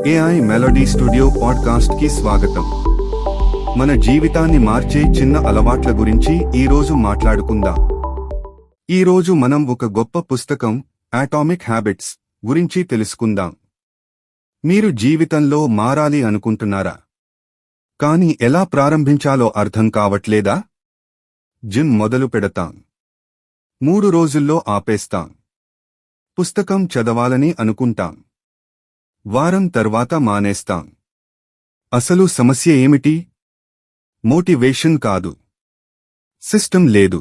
AI melody studio podcast కి స్వాగతం. మన జీవితాన్ని మార్చే చిన్న అలవాట్ల గురించి ఈరోజు మాట్లాడుకుందాం. ఈరోజు మనం ఒక గొప్ప పుస్తకం అటామిక్ హ్యాబిట్స్ గురించి తెలుసుకుందాం. మీరు జీవితంలో మారాలి అనుకుంటున్నారా? కానీ ఎలా ప్రారంభించాలో అర్థం కావట్లేదా? జిమ్ మొదలు పెడతాం, 3 రోజుల్లో ఆపేస్తాం. పుస్తకం చదవాలని అనుకుంటాం, వారం తర్వాత మానేస్తాం. అసలు సమస్య ఏమిటి? మోటివేషన్ కాదు, సిస్టమ్ లేదు.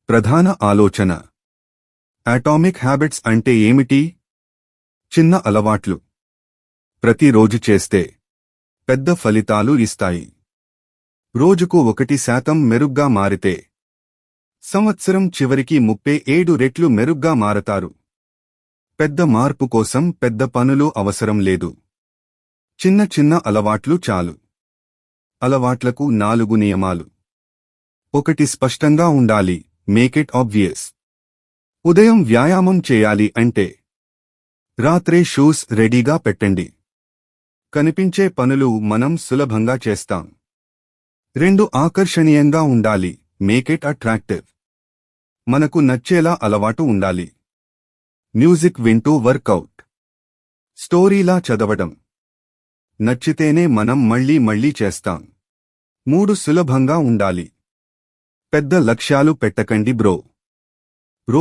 ప్రధాన ఆలోచన. అటామిక్ హ్యాబిట్స్ అంటే ఏమిటి? చిన్న అలవాట్లు ప్రతిరోజు చేస్తే పెద్ద ఫలితాలు ఇస్తాయి. రోజుకు 1% మెరుగ్గా మారితే సంవత్సరం చివరికి 37 రెట్లు మెరుగ్గా మారతారు. పెద్ద మార్పు కోసం పెద్ద పనులు అవసరం లేదు, చిన్న చిన్న అలవాట్లు చాలు. అలవాట్లకు 4 నియమాలు. 1. స్పష్టంగా ఉండాలి, మేక్ ఇట్ ఆబ్వియస్. ఉదయం వ్యాయామం చేయాలి అంటే రాత్రే షూస్ రెడీగా పెట్టండి. కనిపించే పనులు మనం సులభంగా చేస్తాం. 2. ఆకర్షణీయంగా ఉండాలి, మేక్ ఇట్ అట్రాక్టివ్. మనకు నచ్చేలా అలవాటు ఉండాలి. మ్యూజిక్ వింటూ వర్కౌట్, స్టోరీలా చదవడం. నచ్చితేనే మనం మళ్ళీ చేస్తాం. 3. సులభంగా ఉండాలి. పెద్ద లక్ష్యాలు పెట్టకండి బ్రో. రోజు